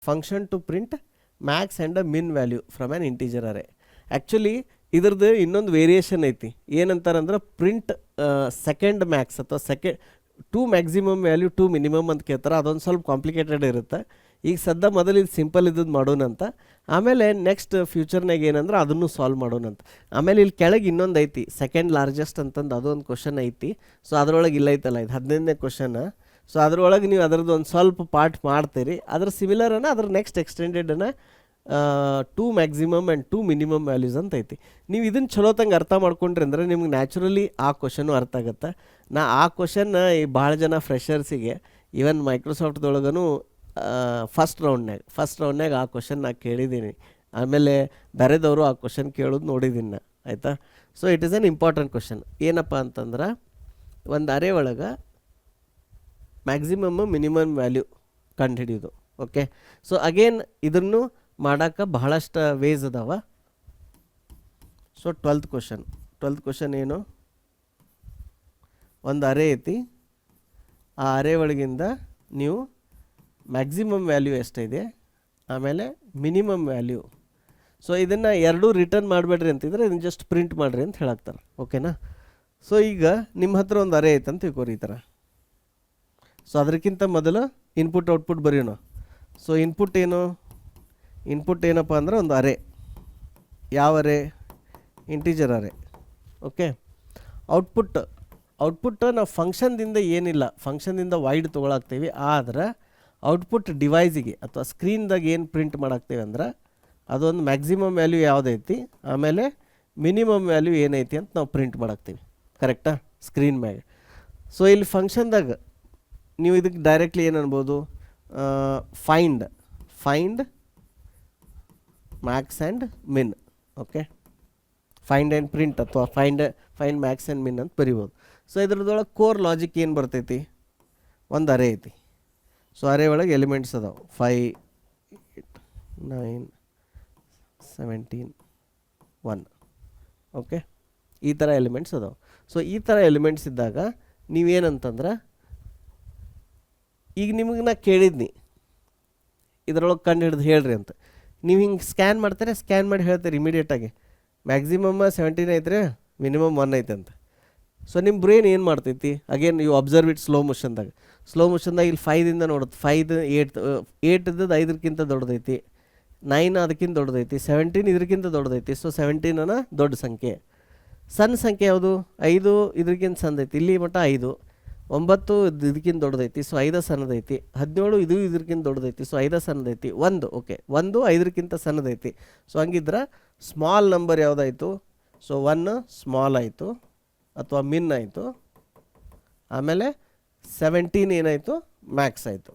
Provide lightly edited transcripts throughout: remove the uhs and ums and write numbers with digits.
Function to print max and a min value from an integer array. Actually ಇದ್ರದ್ದು ಇನ್ನೊಂದು variation ಐತಿ, ಏನಂತಾರಂದ್ರೆ print second max ಅಥವಾ two maximum value two minimum ಅಂತ ಕೇಳ್ತಾರೆ. ಅದೊಂದು ಸ್ವಲ್ಪ ಕಾಂಪ್ಲಿಕೇಟೆಡ್ ಇರುತ್ತೆ. ಈಗ ಸದ್ಯ ಮೊದಲು ಇದು ಸಿಂಪಲ್ ಇದ್ದದ್ದು ಮಾಡೋಣಂತ, ಆಮೇಲೆ ನೆಕ್ಸ್ಟ್ ಫ್ಯೂಚರ್ನಾಗ ಏನಂದ್ರೆ ಅದನ್ನು ಸಾಲ್ವ್ ಮಾಡೋಣಂತ. ಆಮೇಲೆ ಇಲ್ಲಿ ಕೆಳಗೆ ಇನ್ನೊಂದು ಐತಿ ಸೆಕೆಂಡ್ ಲಾರ್ಜೆಸ್ಟ್ ಅಂತಂದು, ಅದೊಂದು ಕ್ವಶನ್ ಐತಿ. ಸೊ ಅದರೊಳಗೆ ಇಲ್ಲ ಐತಲ್ಲ, ಇದು 15ನೇ ಕ್ವಶನ್. ಸೊ ಅದರೊಳಗೆ ನೀವು ಅದರದ್ದು ಒಂದು ಸ್ವಲ್ಪ ಪಾರ್ಟ್ ಮಾಡ್ತೀರಿ. ಅದ್ರ ಸಿಮಿಲರನ್ನ ಅದ್ರ ನೆಕ್ಸ್ಟ್ ಎಕ್ಸ್ಟೆಂಡೆಡನ್ನ to maximum and to minimum values ಅಂತ ಐತಿ. ನೀವು ಇದನ್ನು ಚಲೋತಂಗೆ ಅರ್ಥ ಮಾಡ್ಕೊಂಡ್ರಿ ಅಂದ್ರೆ ನಿಮ್ಗೆ ನ್ಯಾಚುರಲಿ ಆ ಕ್ವಶನು ಅರ್ಥ ಆಗುತ್ತೆ. ನಾ ಆ ಕ್ವಶನ್ ಭಾಳ ಜನ ಫ್ರೆಷರ್ಸಿಗೆ ಈವನ್ ಮೈಕ್ರೋಸಾಫ್ಟ್ದೊಳಗೂ ಫಸ್ಟ್ ರೌಂಡ್ನಾಗ ಆ ಕ್ವಶನ್ ನಾ ಕೇಳಿದ್ದೀನಿ. ಆಮೇಲೆ ಬೇರೆದವರು ಆ ಕ್ವಶನ್ ಕೇಳೋದು ನೋಡಿದ್ದೀನಿ ನಾ, ಆಯಿತಾ. So it is an important question. ಏನಪ್ಪ ಅಂತಂದ್ರೆ ಒಂದು ಅರೇ ಒಳಗೆ ಮ್ಯಾಕ್ಸಿಮಮ್ ಮಿನಿಮಮ್ ವ್ಯಾಲ್ಯೂ ಕಂಡುಹಿಡಿಯೋದು. ಓಕೆ, ಸೊ ಅಗೇನ್ ಇದನ್ನು ಮಾಡೋಕ್ಕೆ ಬಹಳಷ್ಟು ವೇಸ್ ಅದಾವ. ಸೊ 12th ಕ್ವಶನ್ ಏನು, ಒಂದು ಅರೇ ಐತಿ, ಆ ಅರೇ ಒಳಗಿಂದ ನೀವು ಮ್ಯಾಕ್ಸಿಮಮ್ ವ್ಯಾಲ್ಯೂ ಎಷ್ಟಿದೆ, ಆಮೇಲೆ ಮಿನಿಮಮ್ ವ್ಯಾಲ್ಯೂ. ಸೊ ಇದನ್ನು ಎರಡೂ ರಿಟರ್ನ್ ಮಾಡಬೇಡ್ರಿ ಅಂತಿದ್ರೆ ಇದನ್ನು ಜಸ್ಟ್ ಪ್ರಿಂಟ್ ಮಾಡಿರಿ ಅಂತ ಹೇಳಾಕ್ತಾರೆ. ಓಕೆನಾ. ಸೊ ಈಗ ನಿಮ್ಮ ಹತ್ರ ಒಂದು ಅರೇ ಐತೆ ಅಂತ ತಿಳ್ಕೊರಿ ಈ ಥರ. ಸೊ ಅದಕ್ಕಿಂತ ಮೊದಲು ಇನ್ಪುಟ್ ಔಟ್ಪುಟ್ ಬರೆಯೋಣ. ಸೊ ಇನ್ಪುಟ್ ಏನಪ್ಪ ಅಂದ್ರೆ ಒಂದು ಅರೇ. ಯಾವ ಅರೇ? ಇಂಟೀಜರ್ ಅರೇ. ಓಕೆ. ಔಟ್ಪುಟ್ ನಾವು ಫಂಕ್ಷನ್ದಿಂದ ಏನಿಲ್ಲ, ಫಂಕ್ಷನ್ದಿಂದ ವೈಡ್ ತೊಗೊಳಾಕ್ತೀವಿ. ಆದ್ರೆ ಔಟ್ಪುಟ್ ಡಿವೈಸಿಗೆ ಅಥವಾ ಸ್ಕ್ರೀನ್ದಾಗ ಏನು ಪ್ರಿಂಟ್ ಮಾಡಾಕ್ತೀವಿ ಅಂದ್ರೆ ಅದೊಂದು ಮ್ಯಾಕ್ಸಿಮಮ್ ವ್ಯಾಲ್ಯೂ ಯಾವುದೈತಿ, ಆಮೇಲೆ ಮಿನಿಮಮ್ ವ್ಯಾಲ್ಯೂ ಏನೈತಿ ಅಂತ ನಾವು ಪ್ರಿಂಟ್ ಮಾಡಾಕ್ತೀವಿ. ಕರೆಕ್ಟಾ? ಸ್ಕ್ರೀನ್ ಮ್ಯಾಗೆ. ಸೊ ಇಲ್ಲಿ ಫಂಕ್ಷನ್ದಾಗ ನೀವು ಇದಕ್ಕೆ ಡೈರೆಕ್ಟ್ಲಿ ಏನು ಅನ್ಬೋದು, find max and min. Okay, find and print ಅಥವಾ ಫೈಂಡ್ ಮ್ಯಾಕ್ಸ್ ಆ್ಯಂಡ್ ಮಿನ್ ಅಂತ ಬರಿಬೋದು. ಸೊ ಇದ್ರದೊಳಗೆ ಕೋರ್ ಲಾಜಿಕ್ ಏನು ಬರ್ತೈತಿ, ಒಂದು ಅರೇ ಐತಿ. ಸೊ ಅರೇ ಒಳಗೆ ಎಲಿಮೆಂಟ್ಸ್ ಅದಾವೆ 5, 8, 9, 17, 1. ಓಕೆ, ಈ ಥರ ಎಲಿಮೆಂಟ್ಸ್ ಅದಾವೆ. ಸೊ ಈ ಥರ ಎಲಿಮೆಂಟ್ಸ್ ಇದ್ದಾಗ ನೀವೇನಂತಂದ್ರೆ, ಈಗ ನಿಮಗೆ ನಾ ಕೇಳಿದ್ನಿ ಇದರೊಳಗೆ ಕಂಡು ಹಿಡಿದು ಹೇಳ್ರಿ ಅಂತ. ನೀವು ಹಿಂಗೆ ಸ್ಕ್ಯಾನ್ ಮಾಡ್ತಾರೆ, ಸ್ಕ್ಯಾನ್ ಮಾಡಿ ಹೇಳ್ತೀರಿ ಇಮಿಡಿಯೇಟಾಗಿ ಮ್ಯಾಕ್ಸಿಮಮ್ 17 ಐತ್ರಿ, ಮಿನಿಮಮ್ 1 ಐತೆ ಅಂತ. ಸೊ ನಿಮ್ಮ ಬ್ರೈನ್ ಏನು ಮಾಡ್ತೈತಿ, again you observe it slow ಮೋಷನ್ದಾಗ ಇಲ್ಲಿ 5ದಿಂದ ನೋಡುತ್ತೆ. 5 8 ಇದ್ದದ್ದು 5ಕ್ಕಿಂತ ದೊಡ್ಡದೈತಿ, 9 ಅದಕ್ಕಿಂತ ದೊಡ್ಡದೈತಿ, 17 ಇದಕ್ಕಿಂತ ದೊಡ್ಡದೈತಿ. ಸೊ 17 ದೊಡ್ಡ ಸಂಖ್ಯೆ. ಸಣ್ಣ ಸಂಖ್ಯೆ ಯಾವುದು? 5 ಇದಕ್ಕಿಂತ ಸಣ್ಣದೈತಿ, ಇಲ್ಲಿ ಮಟ್ಟ 5. 9 ಇದಕ್ಕಿಂತ ದೊಡ್ಡದೈತಿ, ಸೊ 5 ಸಣ್ಣದೈತಿ. 17 ಇದು ಇದಕ್ಕಿಂತ ದೊಡ್ಡದೈತಿ, ಸೊ 5 ಸಣ್ಣದೈತಿ. 1 ಓಕೆ, 1 5ಕ್ಕಿಂತ ಸಣ್ಣದೈತಿ. ಸೊ ಹಂಗಿದ್ರೆ ಸ್ಮಾಲ್ ನಂಬರ್ ಯಾವುದಾಯಿತು? ಸೊ 1 ಸ್ಮಾಲ್ ಆಯಿತು ಅಥವಾ ಮಿನ್ ಆಯಿತು, ಆಮೇಲೆ 17 ಏನಾಯಿತು? ಮ್ಯಾಕ್ಸ್ ಆಯಿತು.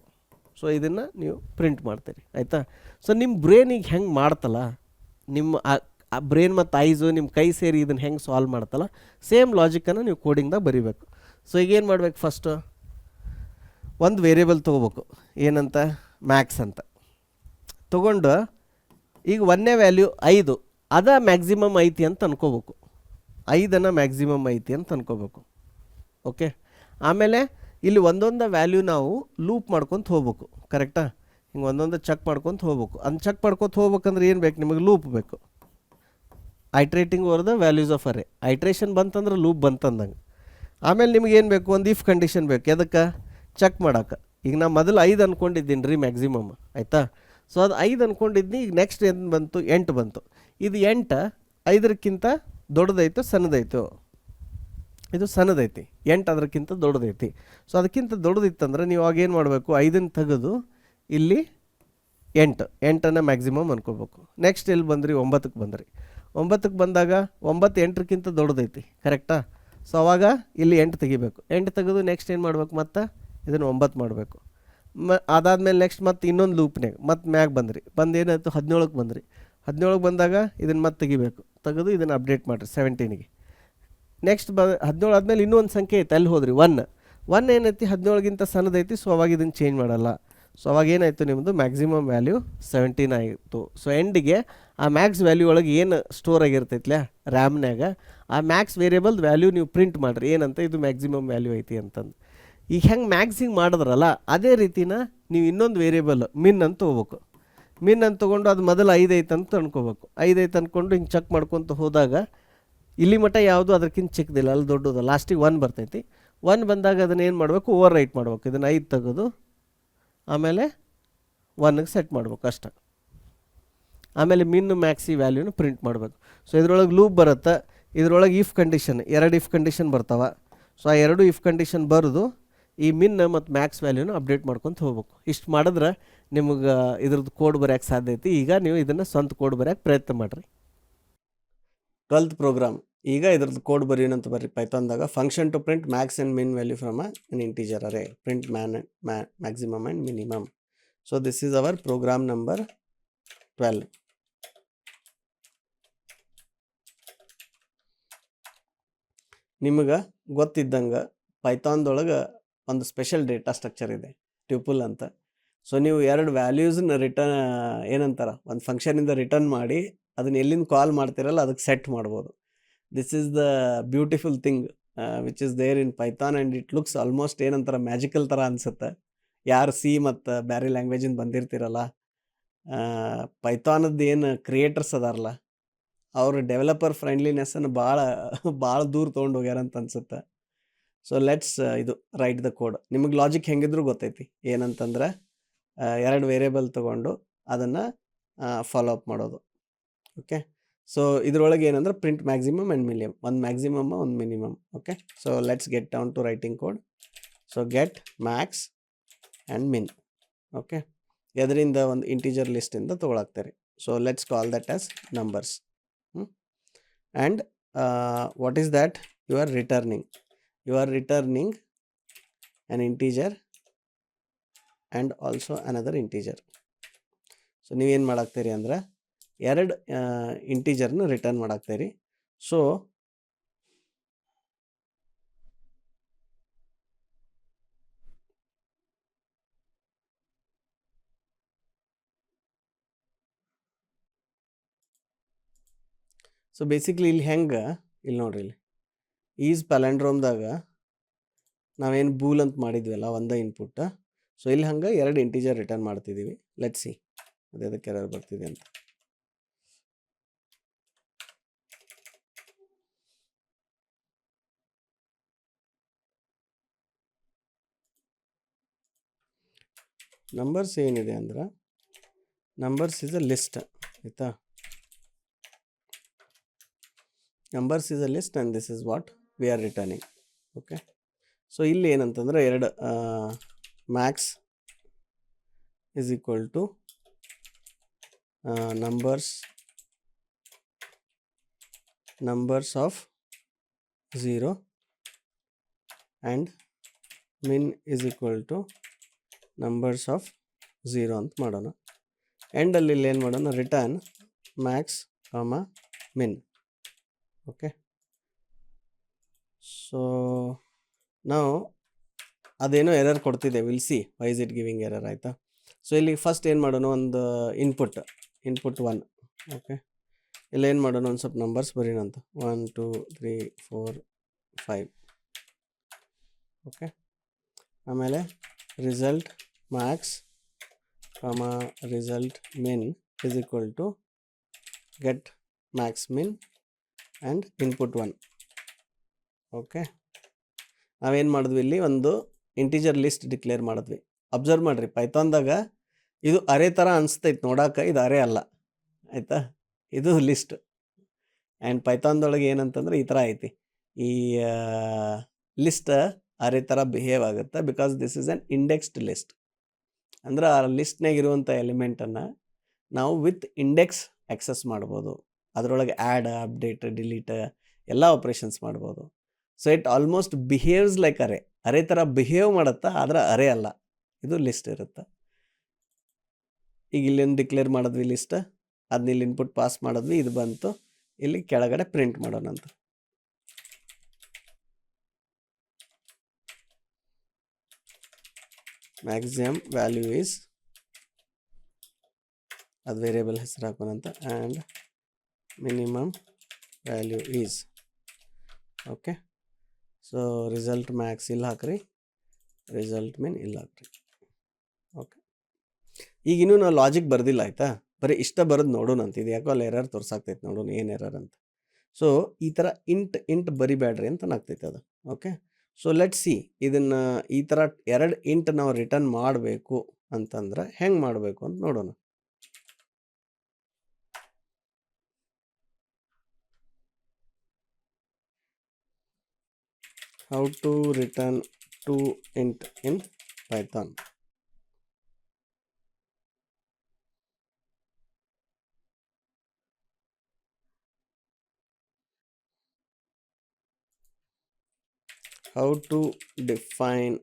ಸೊ ಇದನ್ನು ನೀವು ಪ್ರಿಂಟ್ ಮಾಡ್ತೀರಿ, ಆಯಿತಾ. ಸೊ ನಿಮ್ಮ ಬ್ರೈನಿಗೆ ಹೆಂಗೆ ಮಾಡ್ತಲ್ಲ, ನಿಮ್ಮ ಆ ಬ್ರೈನ್ ಮತ್ತು ಐಸು ನಿಮ್ಮ ಕೈ ಸೇರಿ ಇದನ್ನು ಹೆಂಗೆ ಸಾಲ್ವ್ ಮಾಡ್ತಲ್ಲ, ಸೇಮ್ ಲಾಜಿಕನ್ನು ನೀವು ಕೋಡಿಂಗ್ದಾಗ ಬರೀಬೇಕು. ಸೊ ಈಗೇನು ಮಾಡ್ಬೇಕು, ಫಸ್ಟು ಒಂದು ವೇರಿಯೇಬಲ್ ತೊಗೋಬೇಕು, ಏನಂತ? ಮ್ಯಾಕ್ಸ್ ಅಂತ ತೊಗೊಂಡು ಈಗ 1ನೇ ವ್ಯಾಲ್ಯೂ 5 ಅದ ಮ್ಯಾಕ್ಸಿಮಮ್ ಐತಿ ಅಂತ ಅನ್ಕೋಬೇಕು. 5 ಮ್ಯಾಕ್ಸಿಮಮ್ ಐತಿ ಅಂತ ಅನ್ಕೋಬೇಕು. ಓಕೆ, ಆಮೇಲೆ ಇಲ್ಲಿ ಒಂದೊಂದು ವ್ಯಾಲ್ಯೂ ನಾವು ಲೂಪ್ ಮಾಡ್ಕೊತ ಹೋಗ್ಬೇಕು. ಕರೆಕ್ಟಾ? ಹಿಂಗೆ ಒಂದೊಂದು ಚೆಕ್ ಮಾಡ್ಕೊತ ಹೋಗ್ಬೇಕು. ಚೆಕ್ ಮಾಡ್ಕೊತ ಹೋಗ್ಬೇಕಂದ್ರೆ ಏನು ಬೇಕು ನಿಮಗೆ? ಲೂಪ್ ಬೇಕು. ಐಟ್ರೇಟಿಂಗ್ ಓವರ್ ದ ವ್ಯಾಲ್ಯೂಸ್ ಆಫ್ ಅರೇ. ಐಟ್ರೇಷನ್ ಬಂತಂದ್ರೆ ಲೂಪ್ ಬಂತಂದಂಗೆ. ಆಮೇಲೆ ನಿಮ್ಗೆ ಏನು ಬೇಕು? ಒಂದು ಇಫ್ ಕಂಡೀಷನ್ ಬೇಕು. ಎದಕ್ಕೆ? ಚೆಕ್ ಮಾಡೋಕೆ. ಈಗ ನಾ ಮೊದಲು 5 ಅಂದ್ಕೊಂಡಿದ್ದೀನಿ ರೀ ಮ್ಯಾಕ್ಸಿಮಮ್, ಆಯಿತಾ. ಸೊ ಅದು 5 ಅಂದ್ಕೊಂಡಿದ್ನಿ. ಈಗ ನೆಕ್ಸ್ಟ್ ಏನು ಬಂತು? 8 ಬಂತು. ಇದು 8 5ಕ್ಕಿಂತ ದೊಡ್ಡದೈತು ಸಣ್ಣದೈತು? ಇದು ಸಣ್ಣದೈತಿ. 8 ಅದಕ್ಕಿಂತ ದೊಡ್ಡದೈತಿ. ಸೊ ಅದಕ್ಕಿಂತ ದೊಡ್ಡದಿತ್ತಂದ್ರೆ ನೀವು ಆಗೇನು ಮಾಡಬೇಕು? 5 ತೆಗೆದು ಇಲ್ಲಿ 8 ಮ್ಯಾಕ್ಸಿಮಮ್ ಅನ್ಕೋಬೇಕು. ನೆಕ್ಸ್ಟ್ ಎಲ್ಲಿ ಬಂದ್ರಿ? 9ಕ್ಕೆ ಬಂದ್ರಿ. 9ಕ್ಕೆ ಬಂದಾಗ 9 8ಕ್ಕಿಂತ ದೊಡ್ಡದೈತಿ. ಕರೆಕ್ಟಾ? ಸೊ ಅವಾಗ ಇಲ್ಲಿ 8 ತೆಗಿಬೇಕು. 8 ತೆಗೆದು ನೆಕ್ಸ್ಟ್ ಏನು ಮಾಡಬೇಕು? ಮತ್ತು ಇದನ್ನು 9 ಮಾಡಬೇಕು. ಅದಾದಮೇಲೆ ನೆಕ್ಸ್ಟ್ ಮತ್ತು ಇನ್ನೊಂದು ಲೂಪ್ನಾಗ ಮತ್ತು ಮ್ಯಾಗ ಬಂದ್ರಿ. ಏನಾಯಿತು? 17ಕ್ಕೆ ಬಂದ್ರಿ. 17ಕ್ಕೆ ಬಂದಾಗ ಇದನ್ನು ಮತ್ತೆ ತೆಗಿಬೇಕು. ತೆಗೆದು ಇದನ್ನು ಅಪ್ಡೇಟ್ ಮಾಡಿರಿ 17ಗೆ. ನೆಕ್ಸ್ಟ್ 17 ಆದಮೇಲೆ ಇನ್ನೂ ಒಂದು ಸಂಖ್ಯೆ ಐತೆ, ಅಲ್ಲಿ ಹೋದ್ರಿ 1 ಏನೈತಿ? 17ಗಿಂತ ಸಣ್ಣದೈತಿ. ಸೊ ಅವಾಗ ಇದನ್ನು ಚೇಂಜ್ ಮಾಡಲ್ಲ. ಸೊ ಅವಾಗ ಏನಾಯಿತು? ನಿಮ್ಮದು ಮ್ಯಾಕ್ಸಿಮಮ್ ವ್ಯಾಲ್ಯೂ 17 ಆಯಿತು. ಸೊ ಎಂಡಿಗೆ ಆ ಮ್ಯಾಕ್ಸ್ ವ್ಯಾಲ್ಯೂ ಒಳಗೆ ಏನು ಸ್ಟೋರ್ ಆಗಿರ್ತೈತ್ಲ ರ್ಯಾಮ್ನಾಗ, ಆ ಮ್ಯಾಕ್ಸ್ ವೇರಿಯೇಬಲ್ ವ್ಯಾಲ್ಯೂ ನೀವು ಪ್ರಿಂಟ್ ಮಾಡಿರಿ. ಏನಂತ? ಇದು ಮ್ಯಾಕ್ಸಿಮಮ್ ವ್ಯಾಲ್ಯೂ ಐತಿ ಅಂತಂದು. ಈಗ ಹೆಂಗೆ ಮ್ಯಾಕ್ಸಿಂಗ್ ಮಾಡಿದ್ರಲ್ಲ ಅದೇ ರೀತಿನ ನೀವು ಇನ್ನೊಂದು ವೇರಿಯೇಬಲ್ ಮಿನ್ ಅಂತ ತೊಗೋಬೇಕು. ಮಿನ್ ಅಂತ ತೊಗೊಂಡು ಅದು ಮೊದಲು 5 ಐತೆ ಅಂತ ಅನ್ಕೋಬೇಕು. 5 ಐತೆ ಅಂದ್ಕೊಂಡು ಹಿಂಗೆ ಚೆಕ್ ಮಾಡ್ಕೊತ ಹೋದಾಗ ಇಲ್ಲಿ ಮಟ್ಟ ಯಾವುದು ಅದಕ್ಕಿಂತ ಚಿಕ್ಕದಿಲ್ಲ, ಅಲ್ಲಿ ದೊಡ್ಡದು, ಲಾಸ್ಟಿಗೆ 1 ಬರ್ತೈತಿ. 1 ಬಂದಾಗ ಅದನ್ನು ಏನು ಮಾಡಬೇಕು, ಓವರ್ ರೈಟ್ ಮಾಡ್ಬೇಕು. ಇದನ್ನು 5 ತೆಗೆದು ಆಮೇಲೆ 1ಗೆ ಸೆಟ್ ಮಾಡ್ಬೇಕು ಅಷ್ಟೆ. ಆಮೇಲೆ ಮಿನ್ನು ಮ್ಯಾಕ್ಸಿ ವ್ಯಾಲ್ಯೂನ ಪ್ರಿಂಟ್ ಮಾಡಬೇಕು. ಸೊ ಇದ್ರೊಳಗೆ ಲೂಪ್ ಬರುತ್ತೆ. ಇದ್ರೊಳಗೆ ಇಫ್ ಕಂಡೀಷನ್, 2 ಇಫ್ ಕಂಡೀಷನ್ ಬರ್ತಾವೆ. ಸೊ ಆ 2 ಇಫ್ ಕಂಡೀಷನ್ ಬರೆದು ಈ ಮಿನ್ ಮತ್ತು ಮ್ಯಾಕ್ಸ್ ವ್ಯಾಲ್ಯೂನ ಅಪ್ಡೇಟ್ ಮಾಡ್ಕೊತ ಹೋಗ್ಬೇಕು. ಇಷ್ಟು ಮಾಡಿದ್ರೆ ನಿಮಗೆ ಇದ್ರದ್ದು ಕೋಡ್ ಬರೆಯೋಕ್ಕೆ ಸಾಧ್ಯ ಐತಿ. ಈಗ ನೀವು ಇದನ್ನು ಸ್ವಂತ ಕೋಡ್ ಬರೆಯೋಕ್ಕೆ ಪ್ರಯತ್ನ ಮಾಡಿರಿ. 12th program. ಈಗ ಇದ್ರದ್ದು ಕೋಡ್ ಬರೆಯೋಣಂತ ಬರ್ರಿ ಪೈಥಾನ್ದಾಗ. Function to print max and min value from an integer array, print maximum and minimum. So this is our program number 12. ನಿಮಗೆ ಗೊತ್ತಿದ್ದಂಗೆ ಪೈಥಾನ್ದೊಳಗೆ ಒಂದು ಸ್ಪೆಷಲ್ ಡೇಟಾ ಸ್ಟ್ರಕ್ಚರ್ ಇದೆ, ಟ್ಯೂಪಲ್ ಅಂತ. ಸೊ ನೀವು 2 ವ್ಯಾಲ್ಯೂಸ್ನ ರಿಟರ್ನ್ ಏನಂತಾರೆ, ಒಂದು ಫಂಕ್ಷನಿಂದ ರಿಟರ್ನ್ ಮಾಡಿ ಅದನ್ನ ಎಲ್ಲಿಂದ ಕಾಲ್ ಮಾಡ್ತಿರಲ್ಲ ಅದಕ್ಕೆ ಸೆಟ್ ಮಾಡ್ಬೋದು. This is the beautiful thing which is there in Python and it looks almost ಏನಂತಾರೆ ಮ್ಯಾಜಿಕಲ್ ಥರ ಅನಿಸುತ್ತೆ. ಯಾರು ಸಿ ಮತ್ತು ಬೇರೆ ಲ್ಯಾಂಗ್ವೇಜಿಂದ ಬಂದಿರ್ತಿರಲ್ಲ, ಪೈಥಾನದ್ದು ಏನು ಕ್ರಿಯೇಟರ್ಸ್ ಅದಾರಲ್ಲ ಅವರು ಡೆವಲಪರ್ ಫ್ರೆಂಡ್ಲಿನೆಸ್ಸನ್ನು ಭಾಳ ದೂರ ತೊಗೊಂಡು ಹೋಗ್ಯಾರಂತ ಅನ್ಸುತ್ತೆ. ಸೊ ಲೆಟ್ಸ್ ಇದು ರೈಟ್ ದ ಕೋಡ್. ನಿಮಗೆ ಲಾಜಿಕ್ ಹೆಂಗಿದ್ರು ಗೊತ್ತೈತಿ, ಏನಂತಂದ್ರೆ 2 ವೇರಿಯೇಬಲ್ ತೊಗೊಂಡು ಅದನ್ನು ಫಾಲೋ ಅಪ್ ಮಾಡೋದು. ಓಕೆ, ಸೊ ಇದ್ರೊಳಗೆ ಏನಂದ್ರೆ ಪ್ರಿಂಟ್ ಮ್ಯಾಕ್ಸಿಮಮ್ ಆ್ಯಂಡ್ ಮಿನಿಮಮ್, ಒಂದು ಮ್ಯಾಕ್ಸಿಮಮ್ ಒಂದು minimum. Okay, so let's get down to writing code. So get max and min. Okay, ಅದರಿಂದ ಒಂದು ಇಂಟೀಜರ್ ಲಿಸ್ಟಿಂದ ತೊಗೊಳಾಕ್ತಾರೆ. So let's call that as numbers. And what is that you are returning? You are returning an integer and also another integer. So ನೀವೇನು ಮಾಡಾಕ್ತೀರಿ ಅಂದ್ರೆ 2 ಇಂಟೀಜರ್ನ return ಮಾಡಾಕ್ತೀರಿ. So basically ಇಲ್ಲಿ ಹೆಂಗೆ, ಇಲ್ಲಿ ನೋಡ್ರಿ, ಇಲ್ಲಿ ಈಸ್ ಪ್ಯಾಲೆಂಡ್ರೋಮ್ದಾಗ ನಾವೇನು ಬೂಲ್ ಅಂತ ಮಾಡಿದ್ವಲ್ಲ ಒಂದೇ ಇನ್ಪುಟ್. ಸೊ ಇಲ್ಲಿ ಹಂಗೆ 2 ಇಂಟೀಜರ್ ರಿಟರ್ನ್ ಮಾಡ್ತಿದ್ದೀವಿ. ಲೆಟ್ ಸಿ ಅದು ಅದಕ್ಕೆ ಎರರ್ ಬರ್ತಿದೆ ಅಂತ. ನಂಬರ್ಸ್ ಏನಿದೆ ಅಂದ್ರೆ ನಂಬರ್ಸ್ ಇಸ್ ಅ ಲಿಸ್ಟ್, ಆಯಿತಾ? Numbers is a list and this is what we R returning. Okay, so ಇಲ್ಲಿ ಏನಂತಂದ್ರೆ 2 Max is equal to numbers of 0 and min is equal to numbers of 0 ಅಂತ ಮಾಡೋಣ. ಎಂಡಲ್ಲಿ ಇಲ್ಲಿ ಏನು ಮಾಡೋಣ, return max min. Okay, so ನಾವು ಅದೇನೋ error ಕೊಡ್ತಿದೆ, will see why is it giving error, ಆಯಿತಾ? ಸೊ ಇಲ್ಲಿ ಫಸ್ಟ್ ಏನು ಮಾಡೋಣ, ಒಂದು ಇನ್ಪುಟ್ 1. ಓಕೆ, ಇಲ್ಲ ಏನು ಮಾಡೋಣ, ಒಂದು ಸ್ವಲ್ಪ ನಂಬರ್ಸ್ ಬರೀನ ಅಂತ, 1 2 3 4 5. ಓಕೆ, ಆಮೇಲೆ result max result min is equal to get max min and input 1. Okay, ನಾವೇನು ಮಾಡಿದ್ವಿ, ಇಲ್ಲಿ ಒಂದು ಇಂಟೀಜರ್ ಲಿಸ್ಟ್ ಡಿಕ್ಲೇರ್ ಮಾಡಿದ್ವಿ. ಅಬ್ಸರ್ವ್ ಮಾಡಿರಿ, ಪೈಥಾನ್ದಾಗ ಇದು ಅರೇ ಥರ ಅನಿಸ್ತೈತೆ ನೋಡೋಕೆ, ಇದು ಅರೇ ಅಲ್ಲ, ಆಯಿತಾ? ಇದು ಲಿಸ್ಟ್. ಆ್ಯಂಡ್ ಪೈಥಾನ್ದೊಳಗೆ ಏನಂತಂದ್ರೆ ಈ ಥರ ಐತಿ, ಈ ಲಿಸ್ಟ್ ಅರೇ ಥರ ಬಿಹೇವ್ ಆಗುತ್ತೆ. Because this is an indexed list. ಅಂದ್ರೆ ಆ ಲಿಸ್ಟ್ನಾಗ ಇರುವಂಥ ಎಲಿಮೆಂಟನ್ನು ನಾವು ವಿತ್ ಇಂಡೆಕ್ಸ್ ಆಕ್ಸೆಸ್ ಮಾಡ್ಬೋದು. ಅದರೊಳಗೆ ಆ್ಯಡ್, ಅಪ್ಡೇಟ್, ಡಿಲೀಟ್ ಎಲ್ಲ ಆಪ್ರೇಷನ್ಸ್ ಮಾಡ್ಬೋದು. So it almost behaves like array ಥರ ಬಿಹೇವ್ ಮಾಡುತ್ತಾ, ಆದರೆ ಅರೇ ಅಲ್ಲ, ಇದು ಲಿಸ್ಟ್ ಇರುತ್ತೆ. ಈಗ ಇಲ್ಲೇನು ಡಿಕ್ಲೇರ್ ಮಾಡಿದ್ವಿ ಲಿಸ್ಟ್, ಅದನ್ನ ಇಲ್ಲಿ ಇನ್ಪುಟ್ ಪಾಸ್ ಮಾಡಿದ್ವಿ, ಇದು ಬಂತು. ಇಲ್ಲಿ ಕೆಳಗಡೆ ಪ್ರಿಂಟ್ ಮಾಡೋಣ ಅಂತ. ಮ್ಯಾಕ್ಸಿಮಮ್ ವ್ಯಾಲ್ಯೂ ಈಸ್, ಅದು ವೇರಿಯೇಬಲ್ ಹೆಸರು ಹಾಕೋಣಂತ, and minimum value is. Okay, so result max ಇಲ್ಲಿ ಹಾಕ್ರಿ, ರಿಸಲ್ಟ್ ಮಿನ್ ಇಲ್ಲಿ ಹಾಕ್ರಿ. ಓಕೆ, ಈಗ ಇನ್ನೂ ನಾವು ಲಾಜಿಕ್ ಬರ್ದಿಲ್ಲ ಆಯಿತಾ, ಬರೀ ಇಷ್ಟ ಬರೋದು ನೋಡೋಣ ಅಂತ. ಇದು ಯಾಕೋ ಅಲ್ಲಿ ಎರರ್ ತೋರ್ಸಾಗ್ತೈತೆ, ನೋಡೋಣ ಏನು ಎರರ್ ಅಂತ. ಸೊ ಈ ಥರ ಇಂಟ್ ಬರಿಬೇಡ್ರಿ ಅಂತ ಆಗ್ತೈತೆ ಅದು. ಓಕೆ, ಸೊ ಲೆಟ್ ಸಿ ಇದನ್ನು ಈ ಥರ 2 ಇಂಟ್ ನಾವು ರಿಟರ್ನ್ ಮಾಡಬೇಕು ಅಂತಂದ್ರೆ ಹೆಂಗೆ ಮಾಡಬೇಕು ಅಂತ ನೋಡೋಣ. How to return 2 int in Python. How to define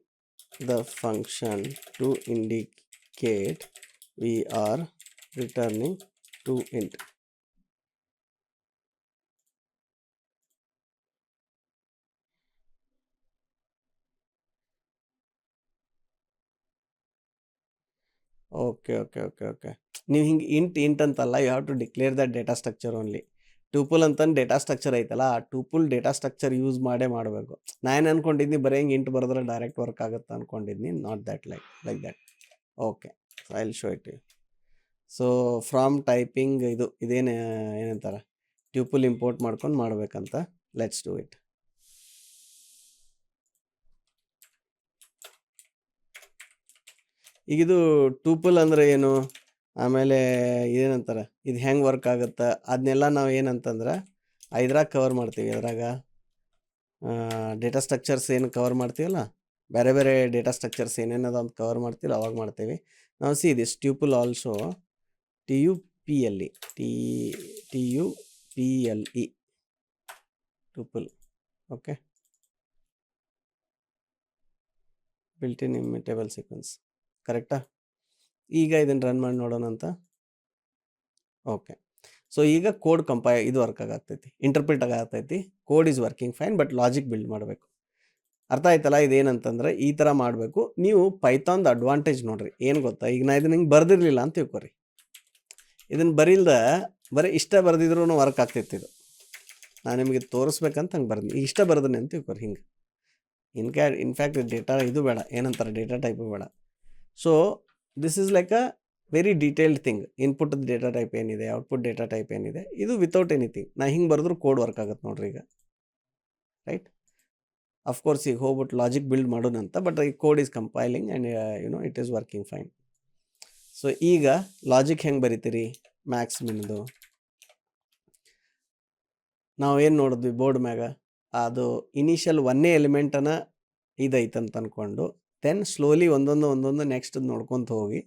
the function to indicate we are returning 2 int. ಓಕೆ. ನೀವು ಹಿಂಗೆ ಇಂಟ್ ಅಂತಲ್ಲ, you have to declare the data structure only. Tuple ಅಂತಂದು ಡೇಟಾ ಸ್ಟ್ರಕ್ಚರ್ ಐತಲ್ಲ, ಆ ಟೂಪಲ್ ಡೇಟಾ ಸ್ಟ್ರಕ್ಚರ್ ಯೂಸ್ ಮಾಡಬೇಕು. ನಾನು ಅನ್ಕೊಂಡಿದ್ನಿ ಬರೀ ಹಿಂಗೆ ಇಂಟ್ ಬರೆದ್ರೆ ಡೈರೆಕ್ಟ್ ವರ್ಕ್ ಆಗುತ್ತೆ ಅನ್ಕೊಂಡಿದ್ನಿ. Not that like that. Okay, so I will show it you. So from typing ಇದೇನು ಏನಂತಾರೆ, ಟ್ಯೂಪಲ್ ಇಂಪೋರ್ಟ್ ಮಾಡ್ಕೊಂಡು ಮಾಡ್ಬೇಕಂತ. Let's do it. ಈಗ ಇದು ಟೂಪಲ್ ಅಂದರೆ ಏನು, ಆಮೇಲೆ ಏನಂತಾರೆ, ಇದು ಹೆಂಗೆ ವರ್ಕ್ ಆಗುತ್ತೆ ಅದನ್ನೆಲ್ಲ ನಾವು ಏನಂತಂದ್ರೆ ಇದ್ರಾಗ ಕವರ್ ಮಾಡ್ತೀವಿ. ಅದ್ರಾಗ ಡೇಟಾ ಸ್ಟ್ರಕ್ಚರ್ಸ್ ಏನು ಕವರ್ ಮಾಡ್ತೀವಲ್ಲ, ಬೇರೆ ಬೇರೆ ಡೇಟಾ ಸ್ಟ್ರಕ್ಚರ್ಸ್ ಏನೇನದ ಅಂತ ಕವರ್ ಮಾಡ್ತೀವಿ, ಅವಾಗ ಮಾಡ್ತೀವಿ ನಾವು. See this tuple also TUPLE tuple. Okay, built in immutable sequence, ಕರೆಕ್ಟಾ? ಈಗ ಇದನ್ನು ರನ್ ಮಾಡಿ ನೋಡೋಣ ಅಂತ. ಓಕೆ, ಸೊ ಈಗ ಕೋಡ್ ಇದು ವರ್ಕ್ ಆಗತೈತಿ, ಇಂಟರ್ಪ್ರಿಟ್ ಆಗತೈತಿ. Code is working fine, but logic build ಮಾಡಬೇಕು. ಅರ್ಥ ಆಯ್ತಲ್ಲ? ಇದೇನಂತಂದ್ರೆ ಈ ಥರ ಮಾಡಬೇಕು. ನೀವು ಪೈಥಾನ್ದ ಅಡ್ವಾಂಟೇಜ್ ನೋಡ್ರಿ, ಏನು ಗೊತ್ತಾ, ಈಗ ನಾ ಇದನ್ನ ಹಿಂಗೆ ಬರ್ದಿರಲಿಲ್ಲ ಅಂತ ತಿಳ್ಕೊರಿ. ಇದನ್ನು ಬರೀಲ್ದ ಬರೀ ಇಷ್ಟ ಬರ್ದಿದ್ರು ವರ್ಕ್ ಆಗ್ತೈತಿ. ಇದು ನಾನು ನಿಮಗೆ ತೋರಿಸ್ಬೇಕಂತ ಹಂಗೆ ಬರ್ದಿ, ಇಷ್ಟ ಬರ್ದನೆ ಅಂತ ತಿಳ್ಕೊರಿ. ಹಿಂಗೆ ಇನ್ಫ್ಯಾಕ್ಟ್ ಡೇಟಾ ಇದು ಬೇಡ, ಏನಂತಾರೆ ಡೇಟಾ ಟೈಪು ಬೇಡ. So this is like a very detailed thing. Input data type ಏನಿದೆ, ಔಟ್ಪುಟ್ ಡೇಟಾ ಟೈಪ್ ಏನಿದೆ, ಇದು ವಿತೌಟ್ ಎನಿಥಿಂಗ್. ನಾ ಹಿಂಗೆ ಬರೆದ್ರು ಕೋಡ್ ವರ್ಕ್ ಆಗುತ್ತೆ ನೋಡ್ರಿ ಈಗ, ರೈಟ್? ಅಫ್ಕೋರ್ಸ್ ಈಗ ಹೋಗ್ಬಿಟ್ಟು ಲಾಜಿಕ್ ಬಿಲ್ಡ್ ಮಾಡೋಣಂತ, ಬಟ್ ಈ code is compiling and it is working fine. So ಈಗ ಲಾಜಿಕ್ ಹೆಂಗೆ ಬರಿತೀರಿ, ಮ್ಯಾಕ್ಸ್ ಮಿನ್ದು ನಾವು ಏನು ನೋಡಿದ್ವಿ ಬೋರ್ಡ್ ಮ್ಯಾಗ, ಅದು ಇನಿಷಿಯಲ್ 1ನೇ ಎಲಿಮೆಂಟನ್ನು ಇದೈತಂತ ಅಂದ್ಕೊಂಡು, ದೆನ್ ಸ್ಲೋಲಿ ಒಂದೊಂದು ನೆಕ್ಸ್ಟ್ ನೋಡ್ಕೊತ ಹೋಗಿ,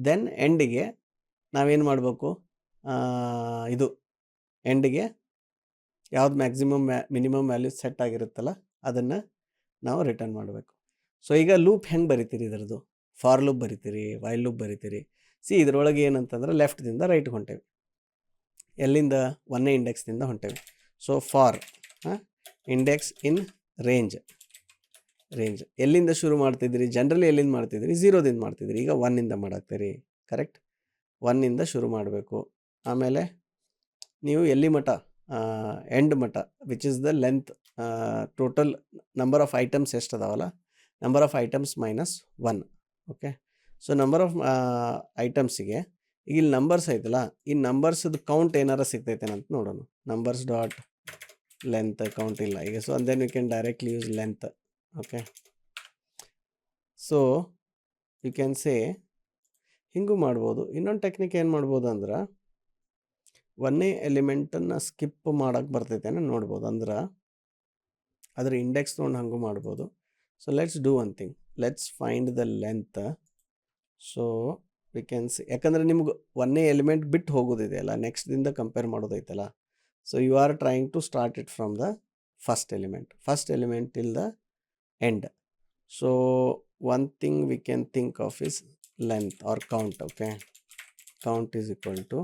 ದೆನ್ ಎಂಡಿಗೆ ನಾವೇನು ಮಾಡಬೇಕು, ಇದು ಎಂಡಿಗೆ ಯಾವ್ದು ಮ್ಯಾಕ್ಸಿಮಮ್ ಮಿನಿಮಮ್ ವ್ಯಾಲ್ಯೂ ಸೆಟ್ ಆಗಿರುತ್ತಲ್ಲ ಅದನ್ನು ನಾವು ರಿಟರ್ನ್ ಮಾಡಬೇಕು. ಸೊ ಈಗ ಲೂಪ್ ಹೆಂಗೆ ಬರಿತೀರಿ, ಇದರದ್ದು ಫಾರ್ ಲೂಪ್ ಬರಿತೀರಿ, ವೈಲ್ ಲೂಪ್ ಬರಿತೀರಿ. ಸಿ ಇದರೊಳಗೆ ಏನಂತಂದ್ರೆ ಲೆಫ್ಟ್ದಿಂದ ರೈಟ್ ಹೊಂಟೇವಿ, ಎಲ್ಲಿಂದ 1ನೇ ಇಂಡೆಕ್ಸ್ನಿಂದ ಹೊಂಟೇವಿ. So for index in range ಎಲ್ಲಿಂದ ಶುರು ಮಾಡ್ತಿದ್ರಿ, ಜನರಲಿ ಎಲ್ಲಿಂದ ಮಾಡ್ತಿದ್ರಿ, 0ದಿಂದ ಮಾಡ್ತಿದ್ರಿ. ಈಗ 1ಇಂದ ಮಾಡಾಕ್ತೀರಿ, ಕರೆಕ್ಟ್? 1ಇಂದ ಶುರು ಮಾಡಬೇಕು. ಆಮೇಲೆ ನೀವು ಎಲ್ಲಿ ಮಟ್ಟ, ಎಂಡ್ ಮಟ್ಟ, which is the length, total number of items ಎಷ್ಟು ಅದಾವಲ್ಲ, number of items -1. Okay, so number of ಐಟಮ್ಸಿಗೆ ಈಗ ಇಲ್ಲಿ ನಂಬರ್ಸ್ ಐತಲ್ಲ, ಈ ನಂಬರ್ಸ್ದು ಕೌಂಟ್ ಏನಾರ ಸಿಗ್ತೈತೇನಂತ ನೋಡೋಣ. ನಂಬರ್ಸ್ ಡಾಟ್ ಲೆಂತ್ ಕೌಂಟ್ ಇಲ್ಲ ಈಗ. So then you can directly use length. Okay, so you can say ಹಿಂಗೂ ಮಾಡ್ಬೋದು. ಇನ್ನೊಂದು ಟೆಕ್ನಿಕ್ ಏನು ಮಾಡ್ಬೋದು ಅಂದ್ರೆ, 1ನೇ ಎಲಿಮೆಂಟನ್ನು ಸ್ಕಿಪ್ ಮಾಡೋಕ್ಕೆ ಬರ್ತೈತೇನೋ ನೋಡ್ಬೋದು. ಅಂದ್ರೆ ಅದರ ಇಂಡೆಕ್ಸ್ ತೊಗೊಂಡು ಹಂಗೂ ಮಾಡ್ಬೋದು. So let's do one thing, let's find the length. So we can see, ಯಾಕಂದರೆ ನಿಮ್ಗೆ 1ನೇ ಎಲಿಮೆಂಟ್ ಬಿಟ್ಟು ಹೋಗೋದಿದೆಯಲ್ಲ, ನೆಕ್ಸ್ಟ್ದಿಂದ ಕಂಪೇರ್ ಮಾಡೋದೈತಲ್ಲ. So you are trying to start it from the first element till the end. So one thing we can think of is length or count. Okay, count is equal to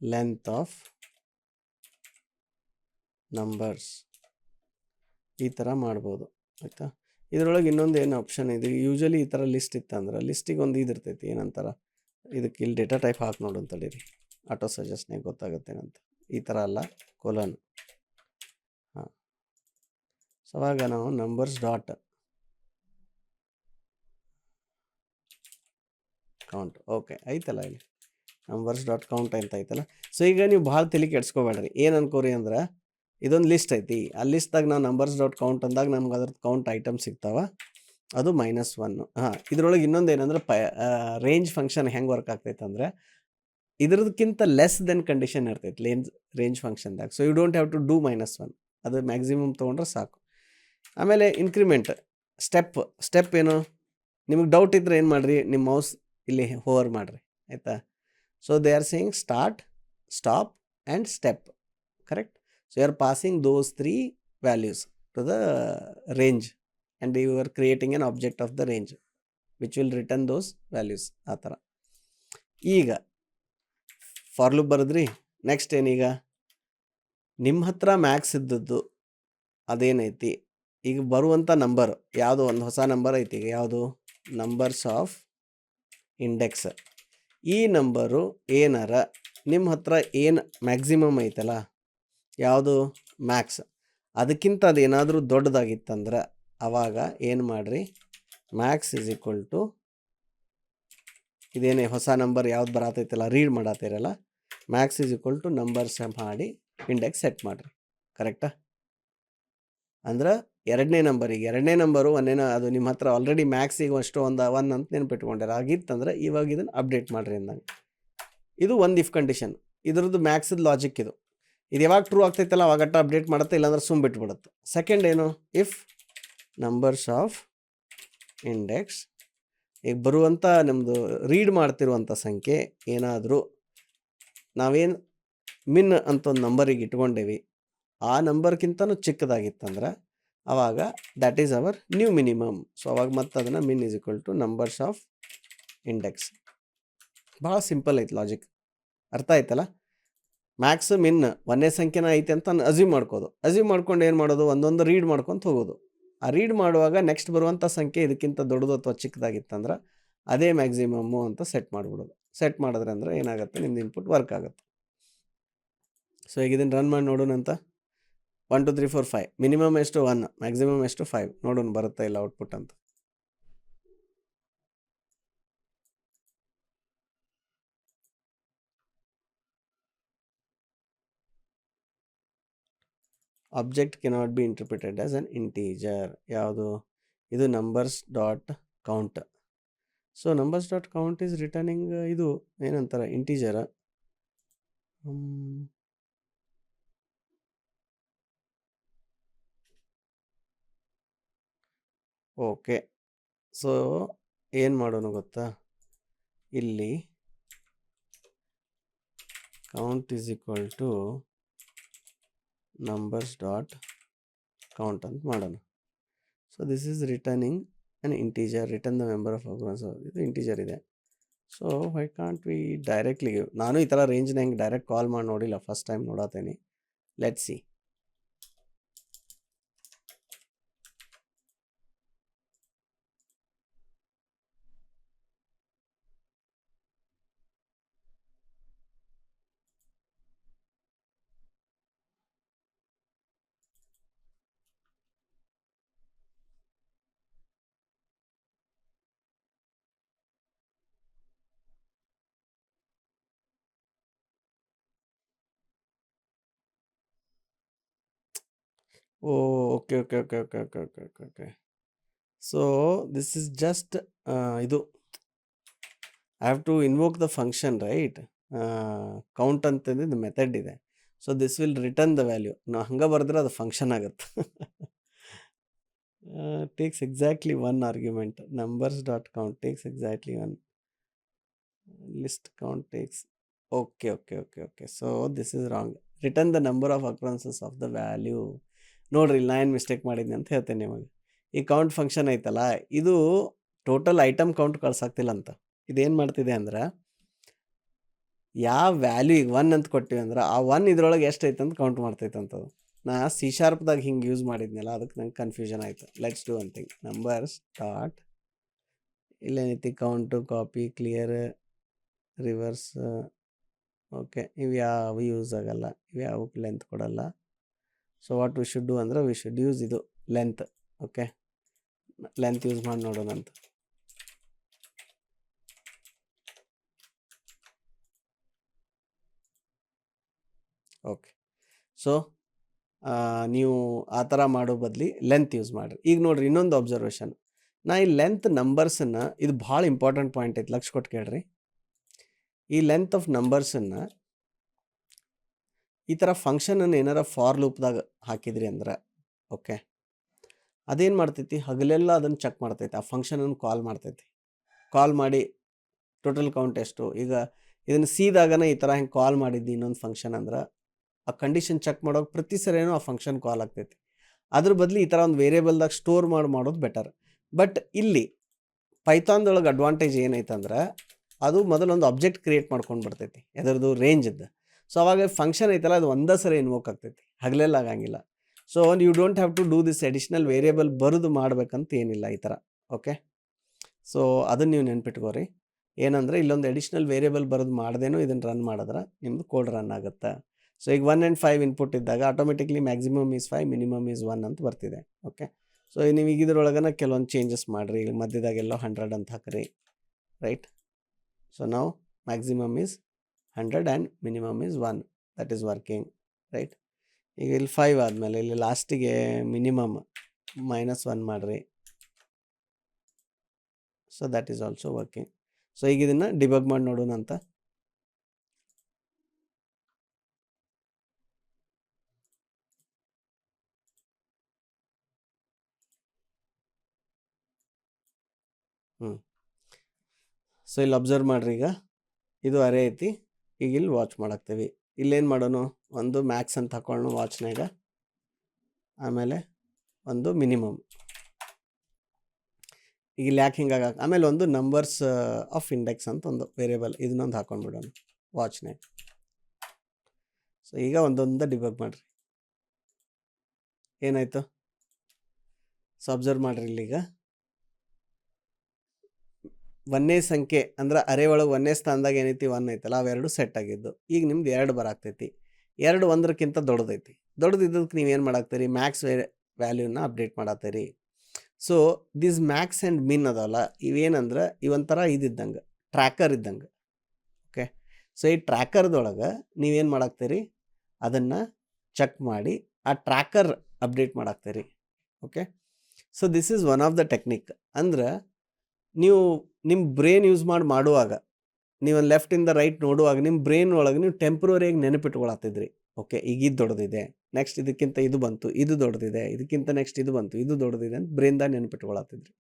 length of numbers. ಈ ಥರ ಮಾಡ್ಬೋದು, ಆಯಿತಾ? ಇದರೊಳಗೆ ಇನ್ನೊಂದು ಏನು option ಇದೆ, usually ಈ ಥರ ಲಿಸ್ಟ್ ಇತ್ತಂದ್ರೆ ಲಿಸ್ಟಿಗೆ ಒಂದು ಇದಿರ್ತೈತಿ, ಏನಂತಾರೆ ಇದಕ್ಕೆ, ಇಲ್ಲಿ ಡೇಟಾ ಟೈಪ್ ಹಾಕಿ ನೋಡು ಅಂತೇಳಿರಿ, ಆಟೋ ಸಜೆಸ್ಟ್ನಾಗ ಗೊತ್ತಾಗುತ್ತೇನಂತ. ಈ ಥರ ಅಲ್ಲ, ಕೊಲನ್. ಹಾಂ, ಸೊ ಅವಾಗ ನಾವು ನಂಬರ್ಸ್ ಡಾಟ್ ಕೌಂಟ್. ಓಕೆ, ಐತಲ್ಲ ಇಲ್ಲಿ ನಂಬರ್ಸ್ ಡಾಟ್ ಕೌಂಟ್ ಅಂತ ಐತಲ್ಲ. ಸೊ ಈಗ ನೀವು ಭಾಳ ತಲೆ ಕೆಡ್ಸ್ಕೊಬೇಡ್ರಿ. ಏನು ಅನ್ಕೋರಿ ಅಂದ್ರೆ ಇದೊಂದು ಲಿಸ್ಟ್ ಐತಿ, ಆ ಲಿಸ್ಟ್ದಾಗ ನಾವು ನಂಬರ್ಸ್ ಡಾಟ್ ಕೌಂಟ್ ಅಂದಾಗ ನಮ್ಗೆ ಅದ್ರದ್ದು ಕೌಂಟ್ ಐಟಮ್ ಸಿಗ್ತಾವ, ಅದು -1. ಹಾಂ, ಇದ್ರೊಳಗೆ ಇನ್ನೊಂದು ಏನಂದ್ರೆ ರೇಂಜ್ ಫಂಕ್ಷನ್ ಹೆಂಗೆ ವರ್ಕ್ ಆಗ್ತೈತೆ ಅಂದರೆ ಇದ್ರದಕ್ಕಿಂತ ಲೆಸ್ ದೆನ್ ಕಂಡೀಷನ್ ಇರ್ತೈತೆ ರೇಂಜ್ ಫಂಕ್ಷನ್ದಾಗ. So you don't have to do -1, ಅದು ಮ್ಯಾಕ್ಸಿಮಮ್ ತೊಗೊಂಡ್ರೆ ಸಾಕು. ಆಮೇಲೆ ಇನ್ಕ್ರಿಮೆಂಟ್ ಸ್ಟೆಪ್ ಏನು, ನಿಮಗೆ ಡೌಟ್ ಇದ್ದರೆ ಏನು ಮಾಡಿರಿ, ನಿಮ್ಮ ಮೌಸ್ ಇಲ್ಲಿ ಹೋವರ್ ಮಾಡಿರಿ, ಆಯಿತಾ. So they are saying start, stop and step, correct. So you are passing those 3 values to the range and you are creating an object of the range which will return those values, ಆ ಥರ. ಈಗ for loop ಬರೆದ್ರಿ. Next ಏನೀಗ ನಿಮ್ಮ ಹತ್ರ Max ಇದ್ದದ್ದು ಅದೇನೈತಿ, ಈಗ ಬರುವಂಥ number ಯಾವುದು, ಒಂದು ಹೊಸ ನಂಬರ್ ಐತಿ. ಈಗ ಯಾವುದು, ನಂಬರ್ಸ್ ಆಫ್ ಇಂಡೆಕ್ಸ್. ಈ ನಂಬರು ಏನಾರ ನಿಮ್ಮ ಹತ್ರ ಏನು ಮ್ಯಾಕ್ಸಿಮಮ್ ಐತಲ್ಲ, ಯಾವುದು ಮ್ಯಾಕ್ಸ್, ಅದಕ್ಕಿಂತ ಅದೇನಾದರೂ ದೊಡ್ಡದಾಗಿತ್ತಂದ್ರೆ ಅವಾಗ ಏನು ಮಾಡಿರಿ, ಮ್ಯಾಕ್ಸ್ ಇಸ್ ಈಕ್ವಲ್ ಟು ಇದೇನೇ ಹೊಸ ನಂಬರ್ ಯಾವ್ದು ಬರತೈತಲ್ಲ, ರೀಡ್ ಮಾಡತ್ತೀರಲ್ಲ, max is equal to numbers ಮಾಡಿ ಇಂಡೆಕ್ಸ್ ಸೆಟ್ ಮಾಡಿರಿ. ಕರೆಕ್ಟಾ? ಅಂದ್ರೆ ಎರಡನೇ ನಂಬರು ಅದು ನಿಮ್ಮ ಹತ್ರ ಆಲ್ರೆಡಿ ಮ್ಯಾಕ್ಸಿಗೆ ಅಷ್ಟು ಒಂದು 1 ಅಂತ ನೆನ್ಪಿಟ್ಕೊಂಡ್ಯಾರ. ಆಗಿತ್ತಂದ್ರೆ ಇವಾಗ ಇದನ್ನು ಅಪ್ಡೇಟ್ ಮಾಡಿರಿ ಅಂದಂಗೆ. ಇದು ಒಂದು ಇಫ್ ಕಂಡೀಷನ್. ಇದ್ರದ್ದು ಮ್ಯಾಕ್ಸದ ಲಾಜಿಕ್ ಇದು. ಇದು ಯಾವಾಗ ಟ್ರೂ ಆಗ್ತೈತಲ್ಲ ಅವಾಗಟ್ಟ ಅಪ್ಡೇಟ್ ಮಾಡುತ್ತೆ, ಇಲ್ಲಾಂದ್ರೆ ಸುಮ್ ಬಿಟ್ಬಿಡುತ್ತೆ. ಸೆಕೆಂಡ್ ಏನು, ಇಫ್ ನಂಬರ್ಸ್ ಆಫ್ ಇಂಡೆಕ್ಸ್, ಈಗ ಬರುವಂಥ ನಮ್ಮದು ರೀಡ್ ಮಾಡ್ತಿರುವಂಥ ಸಂಖ್ಯೆ ಏನಾದರೂ ನಾವೇನು ಮಿನ್ ಅಂತ ಒಂದು ನಂಬರಿಗೆ ಇಟ್ಕೊಂಡೇವಿ, ಆ ನಂಬರ್ಗಿಂತನೂ ಚಿಕ್ಕದಾಗಿತ್ತಂದ್ರೆ ಆವಾಗ that is our new minimum. So ಅವಾಗ ಮತ್ತೆ ಅದನ್ನು min is equal to numbers of index. ಭಾಳ ಸಿಂಪಲ್ ಐತೆ ಲಾಜಿಕ್, ಅರ್ಥ ಆಯ್ತಲ್ಲ. ಮ್ಯಾಕ್ಸ್ ಮಿನ್ ಒಂದೇ ಸಂಖ್ಯೆನ ಐತೆ ಅಂತ ಅಸ್ಯೂಮ್ ಮಾಡ್ಕೊಂಡು ಏನು ಮಾಡೋದು, ಒಂದೊಂದು ರೀಡ್ ಮಾಡ್ಕೊತ ಹೋಗೋದು. ಆ ರೀಡ್ ಮಾಡುವಾಗ ನೆಕ್ಸ್ಟ್ ಬರುವಂಥ ಸಂಖ್ಯೆ ಇದಕ್ಕಿಂತ ದೊಡ್ಡದು ಅಥವಾ ಚಿಕ್ಕದಾಗಿತ್ತಂದ್ರೆ ಅದೇ ಮ್ಯಾಕ್ಸಿಮಮ್ಮು ಅಂತ ಸೆಟ್ ಮಾಡಿಬಿಡೋದು. ಸೆಟ್ ಮಾಡಿದ್ರೆ ಅಂದರೆ ಏನಾಗುತ್ತೆ, ನಿಮ್ದು ಇನ್ಪುಟ್ ವರ್ಕ್ ಆಗುತ್ತೆ. ಸೊ ಈಗ ಇದನ್ನು ರನ್ ಮಾಡಿ ನೋಡೋಣ ಅಂತ. 1 2 3 4 5, ಮಿನಿಮಮ್ ಎಷ್ಟು 1, ಮ್ಯಾಕ್ಸಿಮಮ್ ಎಷ್ಟು 5, ನೋಡೋಣ ಬರುತ್ತಾ ಇಲ್ಲ ಔಟ್ಪುಟ್ ಅಂತ. Object cannot be interpreted as an integer. ಯಾವುದು ಇದು, numbers dot count. So numbers dot count is returning ಇದು ಏನಂತಾರೆ, ಇಂಟೀಜರ. ಓಕೆ, ಸೊ ಏನು ಮಾಡೋಣ ಗೊತ್ತಾ, ಇಲ್ಲಿ count is equal to numbers dot count ಅಂತ ಮಾಡೋಣ. So this is returning an integer, return the member of occurrence. ಇದು ಇಂಟೀಜರ್ ಇದೆ. So why can't we directly, ನಾನು ಈ ಥರ ರೇಂಜ್ನ ಹೆಂಗೆ ಡೈರೆಕ್ಟ್ ಕಾಲ್ ಮಾಡಿ ನೋಡಿಲ್ಲ, first time ನೋಡತ್ತೇನೆ. Let's see. Okay. So this is just ಇದು I have to invoke the function, right. Count ಅಂತಂದಿದ್ದು ಮೆಥಡ್ ಇದೆ. So this will return the value. ನಾವು ಹಂಗೆ ಬರೆದ್ರೆ ಅದು ಫಂಕ್ಷನ್ ಆಗುತ್ತೆ. Takes exactly 1 argument. Numbers dot count takes exactly 1. List count takes okay. So this is wrong. Return the number of occurrences of the value. ನೋಡ್ರಿ, ನಾ ಏನು mistake ಮಾಡಿದ್ನಿ ಅಂತ ಹೇಳ್ತೇನೆ ನಿಮಗೆ. ಈ ಕೌಂಟ್ ಫಂಕ್ಷನ್ ಐತಲ್ಲ, ಇದು ಟೋಟಲ್ ಐಟಮ್ ಕೌಂಟ್ ಕಳ್ಸಾಕ್ತಿಲ್ಲ ಅಂತ. ಇದೇನು ಮಾಡ್ತಿದೆ ಅಂದ್ರೆ, ಯಾವ ವ್ಯಾಲ್ಯೂ ಈಗ 1 ಅಂತ ಕೊಟ್ಟಿವಿ ಅಂದ್ರೆ ಆ 1 ಇದ್ರೊಳಗೆ ಎಷ್ಟು ಐತೆ ಅಂತ ಕೌಂಟ್ ಮಾಡ್ತೈತಂತದು. ನಾ C# ಹಿಂಗೆ ಯೂಸ್ ಮಾಡಿದ್ನಲ್ಲ, ಅದಕ್ಕೆ ನಂಗೆ ಕನ್ಫ್ಯೂಷನ್ ಆಯಿತು. Let's do one thing. Numbers dot ಇಲ್ಲೇನೈತಿ, count, copy, clear, reverse. Okay, ಇವು ಯಾವ ಯೂಸ್ ಆಗಲ್ಲ, ಇವು ಯಾವಕ್ಕೆ ಲೆಂತ್ ಕೊಡಲ್ಲ. So what we should do ಅಂದರೆ ವಿ ಶುಡ್ ಯೂಸ್ ಇದು ಲೆಂತ್. ಓಕೆ, ಲೆಂತ್ ಯೂಸ್ ಮಾಡಿ ನೋಡೋಣ ಅಂತ. ಓಕೆ. ಸೊ ನೀವು ಆ ಥರ ಮಾಡೋ ಬದಲಿ ಲೆಂತ್ ಯೂಸ್ ಮಾಡಿರಿ. ಈಗ ನೋಡಿರಿ ಇನ್ನೊಂದು ಅಬ್ಸರ್ವೇಷನ್, ನಾ ಈ ಲೆಂತ್ ನಂಬರ್ಸನ್ನು, ಇದು ಭಾಳ ಇಂಪಾರ್ಟೆಂಟ್ ಪಾಯಿಂಟ್ ಐತಿ, ಲಕ್ಷ ಕೊಟ್ಟು ಕೇಳ್ರಿ. ಈ ಲೆಂತ್ ಆಫ್ ನಂಬರ್ಸನ್ನು ಈ ಥರ ಫಂಕ್ಷನನ್ನು ಏನಾರ ಫಾರ್ ಲೂಪ್ದಾಗ ಹಾಕಿದ್ರಿ ಅಂದ್ರೆ, ಓಕೆ, ಅದೇನು ಮಾಡ್ತೈತಿ, ಹಗಲೆಲ್ಲ ಅದನ್ನು ಚೆಕ್ ಮಾಡ್ತೈತಿ, ಆ ಫಂಕ್ಷನನ್ನು ಕಾಲ್ ಮಾಡ್ತೈತಿ. ಕಾಲ್ ಮಾಡಿ ಟೋಟಲ್ ಕೌಂಟ್ ಎಷ್ಟು, ಈಗ ಇದನ್ನು ಸೀದಾಗನ ಈ ಥರ ಹಿಂಗೆ ಕಾಲ್ ಮಾಡಿದ್ದು ಇನ್ನೊಂದು ಫಂಕ್ಷನ್ ಅಂದ್ರೆ ಆ ಕಂಡೀಷನ್ ಚೆಕ್ ಮಾಡೋಕೆ ಪ್ರತಿ ಸರಿನೂ ಆ ಫಂಕ್ಷನ್ ಕಾಲ್ ಆಗ್ತೈತಿ. ಅದ್ರ ಬದಲು ಈ ಥರ ಒಂದು ವೇರಿಯೇಬಲ್ದಾಗ ಸ್ಟೋರ್ ಮಾಡೋದು ಬೆಟರ್. ಬಟ್ ಇಲ್ಲಿ ಪೈಥಾನ್ದೊಳಗೆ ಅಡ್ವಾಂಟೇಜ್ ಏನೈತಂದ್ರೆ ಅದು ಮೊದಲೊಂದು ಆಬ್ಜೆಕ್ಟ್ ಕ್ರಿಯೇಟ್ ಮಾಡ್ಕೊಂಡು ಬರ್ತೈತಿ, ಎದರದು ರೇಂಜದ್ದು. ಸೊ ಅವಾಗ ಫಂಕ್ಷನ್ ಐತಲ್ಲ ಅದು ಒಂದೇ ಸರಿ ಇನ್ವೋಕ್ ಆಗ್ತೈತಿ, ಹಗಲೆಲ್ಲ ಆಗಂಗಿಲ್ಲ. So you don't have to do this additional variable ಬರೆದು ಮಾಡ್ಬೇಕಂತ ಏನಿಲ್ಲ ಈ ಥರ. ಓಕೆ, ಸೊ ಅದನ್ನು ನೀವು ನೆನ್ಪಿಟ್ಕೋರಿ. ಏನಂದರೆ ಇಲ್ಲೊಂದು ಅಡಿಷ್ನಲ್ ವೇರಿಯೇಬಲ್ ಬರೆದು ಮಾಡ್ದೇನೋ ಇದನ್ನು ರನ್ ಮಾಡಿದ್ರೆ ನಿಮ್ಮದು ಕೋಡ್ ರನ್ ಆಗುತ್ತೆ. ಸೊ ಈಗ 1 and 5 ಇನ್ಪುಟ್ ಇದ್ದಾಗ automatically maximum is 5, minimum is 1 ಅಂತ ಬರ್ತಿದೆ. ಓಕೆ, ಸೊ ನೀವು ಈಗ ಇದ್ರೊಳಗನ ಕೆಲವೊಂದು ಚೇಂಜಸ್ ಮಾಡಿರಿ. ಈಗ ಮಧ್ಯದಾಗೆಲ್ಲೋ 100 ಅಂತ ಹಾಕ್ರಿ, ರೈಟ್. ಸೊ ನಾವು maximum is 100 and minimum is 1, that is working, right. ಈಗ ಇಲ್ಲಿ 5 ಆದಮೇಲೆ ಇಲ್ಲಿ ಲಾಸ್ಟಿಗೆ ಮಿನಿಮಮ್ -1 ಮಾಡಿರಿ. So that is also working. So ಈಗ ಇದನ್ನು ಡಿಬಗ್ ಮಾಡಿ ನೋಡೋಣ ಅಂತ. ಸೊ ಇಲ್ಲಿ ಅಬ್ಸರ್ವ್ ಮಾಡಿರಿ, ಈಗ ಇದು ಅರೇ ಐತಿ. ಈಗ ಇಲ್ಲಿ ವಾಚ್ ಮಾಡಾಕ್ತೀವಿ. ಇಲ್ಲೇನು ಮಾಡೋಣ, ಒಂದು ಮ್ಯಾಕ್ಸ್ ಅಂತ ಹಾಕೊಳ್ಳೋಣ ವಾಚ್ನಾಗ, ಆಮೇಲೆ ಒಂದು ಮಿನಿಮಮ್. ಈಗ ಇಲ್ಲಿ ಯಾಕೆ ಹಿಂಗಾಗಿ, ಆಮೇಲೆ ಒಂದು ನಂಬರ್ಸ್ ಆಫ್ ಇಂಡೆಕ್ಸ್ ಅಂತ ಒಂದು ವೇರಿಯೇಬಲ್, ಇದನ್ನೊಂದು ಹಾಕೊಂಡ್ಬಿಡೋಣ ವಾಚ್ನಾಗ. ಸೊ ಈಗ ಒಂದೊಂದು ಡಿಬಗ್ ಮಾಡಿರಿ, ಏನಾಯಿತು. ಸೊ ಅಬ್ಸರ್ವ್ ಮಾಡಿರಿ, ಇಲ್ಲಿಗ ಒಂದೇ ಸಂಖ್ಯೆ ಅಂದ್ರೆ ಅರೆ ಒಳಗೆ ಒಂದೇ ಸ್ಥಾನದಾಗ ಏನೈತಿ 1 ಐತಲ್ಲ, ಅವೆರಡು ಸೆಟ್ ಆಗಿದ್ದು. ಈಗ ನಿಮ್ದು 2 ಬರಾಕ್ತೈತಿ. 2 1ಕ್ಕಿಂತ ದೊಡ್ಡದೈತಿ. ದೊಡ್ಡದಿದ್ದಕ್ಕೆ ನೀವೇನು ಮಾಡಾಕ್ತೀರಿ, ಮ್ಯಾಕ್ಸ್ ವ್ಯಾಲ್ಯೂನ ಅಪ್ಡೇಟ್ ಮಾಡತ್ತೀರಿ. So this max and min ಅದಾವಲ್ಲ, ಇವೇನಂದ್ರೆ ಇವೊಂಥರ ಇದ್ದಂಗೆ ಟ್ರ್ಯಾಕರ್ ಇದ್ದಂಗೆ. ಓಕೆ, ಸೊ ಈ ಟ್ರ್ಯಾಕರ್ದೊಳಗೆ ನೀವೇನು ಮಾಡಾಕ್ತೀರಿ, ಅದನ್ನು ಚೆಕ್ ಮಾಡಿ ಆ ಟ್ರ್ಯಾಕರ್ ಅಪ್ಡೇಟ್ ಮಾಡಾಕ್ತೀರಿ. Okay, so this is one of the technique. ಅಂದ್ರೆ ನೀವು ನಿಮ್ಮ ಬ್ರೈನ್ ಯೂಸ್ ಮಾಡುವಾಗ, ನೀವು ಲೆಫ್ಟಿಂದ ರೈಟ್ ನೋಡುವಾಗ ನಿಮ್ಮ ಬ್ರೈನ್ ಒಳಗೆ ನೀವು ಟೆಂಪ್ರರಿಯಾಗಿ ನೆನಪಿಟ್ಕೊಳತ್ತಿದ್ರಿ. ಓಕೆ, ಈಗ ಇದು ದೊಡ್ಡದಿದೆ, ನೆಕ್ಸ್ಟ್ ಇದಕ್ಕಿಂತ ಇದು ಬಂತು, ಇದು ದೊಡ್ಡದಿದೆ, ಇದಕ್ಕಿಂತ ನೆಕ್ಸ್ಟ್ ಇದು ಬಂತು, ಇದು ದೊಡ್ಡದಿದೆ ಅಂತ ಬ್ರೈನ್ದಾಗ ನೆನಪಿಟ್ಕೊಳತ್ತಿದ್ರಿ.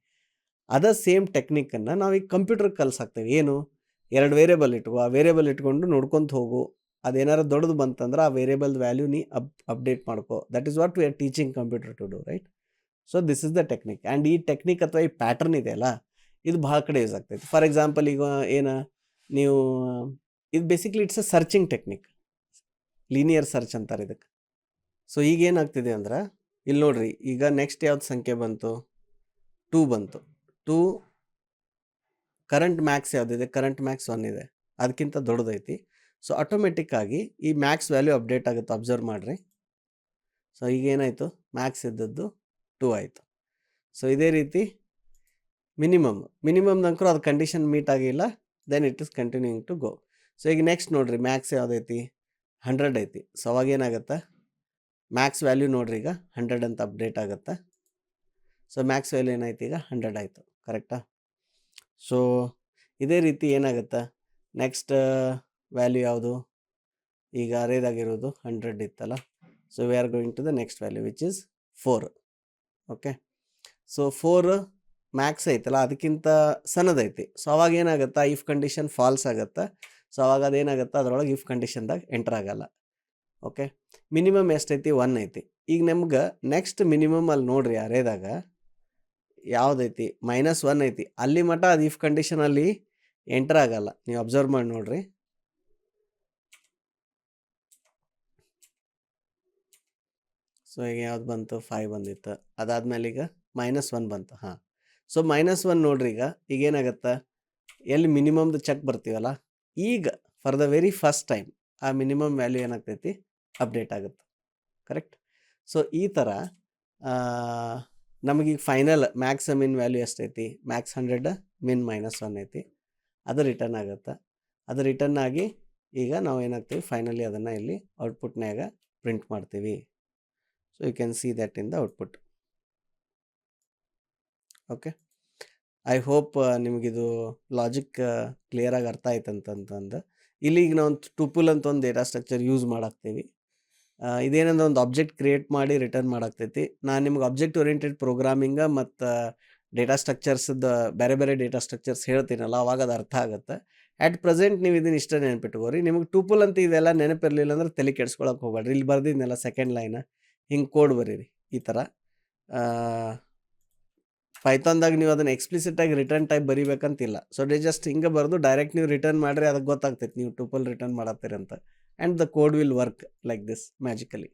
ಅದೇ ಸೇಮ್ ಟೆಕ್ನಿಕ್ಕನ್ನು ನಾವೀಗ ಕಂಪ್ಯೂಟರ್ಗೆ ಕಲ್ಸಾಕ್ತೇವೆ. ಏನು, 2 ವೇರಿಯೇಬಲ್ ಇಟ್ಕೋ, ಆ ವೇರಿಯೇಬಲ್ ಇಟ್ಕೊಂಡು ನೋಡ್ಕೊತ ಹೋಗು, ಅದೇನಾರು ದೊಡ್ಡದು ಬಂತಂದ್ರೆ ಆ ವೇರಿಯೇಬಲ್ ವ್ಯಾಲ್ಯೂ ನೀ ಅಪ್ಡೇಟ್ ಮಾಡ್ಕೋ. That is what we are teaching computer to do, right. So this is the technique. And ಈ ಟೆಕ್ನಿಕ್ ಅಥವಾ ಈ ಪ್ಯಾಟರ್ನ್ ಇದೆಯಲ್ಲ, ಇದು ಭಾಳ ಕಡೆ ಯೂಸ್ ಆಗ್ತೈತಿ. ಫಾರ್ ಎಕ್ಸಾಂಪಲ್, ಈಗ ನೀವು ಇದು basically it's a searching technique, linear search ಅಂತಾರೆ ಇದಕ್ಕೆ. ಸೊ ಈಗ ಏನಾಗ್ತಿದೆ ಅಂದ್ರೆ ಇಲ್ಲಿ ನೋಡ್ರಿ, ಈಗ ನೆಕ್ಸ್ಟ್ ಯಾವ್ದು ಸಂಖ್ಯೆ ಬಂತು, 2 ಬಂತು. 2 ಕರೆಂಟ್ ಮ್ಯಾಕ್ಸ್ ಯಾವುದಿದೆ, ಕರೆಂಟ್ ಮ್ಯಾಕ್ಸ್ 1 ಇದೆ, ಅದಕ್ಕಿಂತ ದೊಡ್ಡದೈತಿ. ಸೊ ಆಟೋಮೆಟಿಕ್ ಆಗಿ ಈ ಮ್ಯಾಕ್ಸ್ ವ್ಯಾಲ್ಯೂ ಅಪ್ಡೇಟ್ ಆಗುತ್ತೆ. ಅಬ್ಸರ್ವ್ ಮಾಡಿರಿ. ಸೊ ಈಗ ಏನಾಯಿತು, ಮ್ಯಾಕ್ಸ್ ಇದ್ದದ್ದು 2 ಆಯಿತು. ಸೊ ಇದೇ ರೀತಿ ಮಿನಿಮಮ್ನಂಕರು ಅದು ಕಂಡೀಷನ್ ಮೀಟ್ ಆಗಿಲ್ಲ, then it is continuing to go. So ಈಗ ನೆಕ್ಸ್ಟ್ ನೋಡ್ರಿ, ಮ್ಯಾಕ್ಸ್ ಯಾವುದೈತಿ, 100 ಐತಿ. ಸೊ ಅವಾಗ ಏನಾಗುತ್ತೆ, ಮ್ಯಾಕ್ಸ್ ವ್ಯಾಲ್ಯೂ ನೋಡ್ರಿ ಈಗ 100 ಅಂತ ಅಪ್ಡೇಟ್ ಆಗುತ್ತೆ. ಸೊ ಮ್ಯಾಕ್ಸ್ ವ್ಯಾಲ್ಯೂ ಏನಾಯ್ತು, ಈಗ 100 ಆಯಿತು, ಕರೆಕ್ಟಾ. ಸೊ ಇದೇ ರೀತಿ ಏನಾಗುತ್ತೆ, ನೆಕ್ಸ್ಟ್ ವ್ಯಾಲ್ಯೂ ಯಾವುದು, ಈಗ ಅರೇದಾಗಿರೋದು 100 ಇತ್ತಲ್ಲ. So we are going to the next value which is 4. Okay, so 4 max ಐತಲ್ಲ ಅದಕ್ಕಿಂತ ಸಣ್ಣದೈತಿ. ಸೊ ಅವಾಗ ಏನಾಗುತ್ತೆ, ಇಫ್ ಕಂಡೀಷನ್ ಫಾಲ್ಸ್ ಆಗುತ್ತೆ. ಸೊ ಅವಾಗ ಅದೇನಾಗುತ್ತೆ, ಅದರೊಳಗೆ ಇಫ್ ಕಂಡೀಷನ್ದಾಗ ಎಂಟರ್ ಆಗಲ್ಲ. ಓಕೆ, ಮಿನಿಮಮ್ ಎಷ್ಟೈತಿ, 1 ಐತಿ. ಈಗ ನಮ್ಗೆ ನೆಕ್ಸ್ಟ್ ಮಿನಿಮಮ್ ಅಲ್ಲಿ ನೋಡ್ರಿ, ಅರೇದಾಗ ಯಾವುದೈತಿ, -1 ಐತಿ. ಅಲ್ಲಿ ಮಟ್ಟ ಅದು ಇಫ್ ಕಂಡೀಷನಲ್ಲಿ ಎಂಟರ್ ಆಗಲ್ಲ. ನೀವು ಅಬ್ಸರ್ವ್ ಮಾಡಿ ನೋಡ್ರಿ. ಸೊ ಈಗ ಯಾವ್ದು ಬಂತು, 5 ಬಂದಿತ್ತು. ಅದಾದ್ಮೇಲೆ ಈಗ -1 ಬಂತು. ಹಾಂ, ಸೊ -1 ನೋಡ್ರಿ, ಈಗ ಏನಾಗುತ್ತೆ, ಎಲ್ಲಿ ಮಿನಿಮಮ್ದು ಚೆಕ್ ಬರ್ತೀವಲ್ಲ, ಈಗ for the very first time ಆ ಮಿನಿಮಮ್ ವ್ಯಾಲ್ಯೂ ಏನಾಗ್ತೈತಿ, ಅಪ್ಡೇಟ್ ಆಗುತ್ತೆ, ಕರೆಕ್ಟ್. ಸೊ ಈ ಥರ ನಮಗೀಗ ಫೈನಲ್ ಮ್ಯಾಕ್ಸ್ ಮಿನ್ ವ್ಯಾಲ್ಯೂ ಎಷ್ಟೈತಿ, ಮ್ಯಾಕ್ಸ್ 100, ಮಿನ್ -1 ಐತಿ. ಅದು ರಿಟರ್ನ್ ಆಗುತ್ತೆ. ಅದು ರಿಟರ್ನ್ ಆಗಿ ಈಗ ನಾವು ಏನಾಗ್ತೀವಿ ಫೈನಲಿ ಅದನ್ನು ಇಲ್ಲಿ ಔಟ್ಪುಟ್ನ್ಯಾಗ ಪ್ರಿಂಟ್ ಮಾಡ್ತೀವಿ. So you can see that in the output. Okay, I hope ನಿಮಗಿದು ಲಾಜಿಕ್ ಕ್ಲಿಯರಾಗಿ ಅರ್ಥ ಆಯ್ತು ಅಂತಂದು. ಇಲ್ಲಿ ಈಗ ನಾವು ಟುಪಲ್ ಅಂತ ಒಂದು ಡೇಟಾ ಸ್ಟ್ರಕ್ಚರ್ ಯೂಸ್ ಮಾಡಾಕ್ತೀವಿ. ಇದೇನಂದ್ರೆ ಒಂದು ಆಬ್ಜೆಕ್ಟ್ ಕ್ರಿಯೇಟ್ ಮಾಡಿ ರಿಟರ್ನ್ ಮಾಡಾಕ್ತೈತಿ. ನಾನು ನಿಮ್ಗೆ ಆಬ್ಜೆಕ್ಟ್ ಓರಿಯೆಂಟೆಡ್ ಪ್ರೋಗ್ರಾಮಿಂಗ ಮತ್ತು ಡೇಟಾ ಸ್ಟ್ರಕ್ಚರ್ಸ್ದು ಬೇರೆ ಬೇರೆ ಡೇಟಾ ಸ್ಟ್ರಕ್ಚರ್ಸ್ ಹೇಳ್ತೀನಲ್ಲ, ಅವಾಗ ಅದು ಅರ್ಥ ಆಗುತ್ತೆ. ಆ್ಯಟ್ ಪ್ರೆಸೆಂಟ್ ನೀವು ಇದನ್ನ ಇಷ್ಟ ನೆನಪಿಟ್ಕೋರಿ. ನಿಮಗೆ ಟುಪಲ್ ಅಂತ ಇದೆಲ್ಲ ನೆನಪಿರಲಿಲ್ಲ ಅಂದ್ರೆ ತಲೆ ಕೆಡ್ಸ್ಕೊಳಕ್ಕೆ ಹೋಗ್ಬೇಡ್ರಿ. ಇಲ್ಲಿ ಬರ್ದಿದ್ನೆಲ್ಲ ಸೆಕೆಂಡ್ ಲೈನ್ ಹಿಂಗೆ ಕೋಡ್ ಬರೀರಿ ಈ ಥರ. ಪೈಥಾನ್ದಾಗ ನೀವು ಅದನ್ನು ಎಕ್ಸ್ಪ್ಲಿಸಿಟಾಗಿ ರಿಟರ್ನ್ ಟೈಪ್ ಬರಿಬೇಕಂತಿಲ್ಲ. ಸೊ ಜಸ್ಟ್ ಹಿಂಗೆ ಬರೆದು ಡೈರೆಕ್ಟ್ ನೀವು ರಿಟರ್ನ್ ಮಾಡಿರಿ, ಅದಕ್ಕೆ ಗೊತ್ತಾಗ್ತೈತೆ ನೀವು ಟುಪಲ್ ರಿಟರ್ನ್ ಮಾಡತ್ತೀರಂತ. And the code will work like this magically.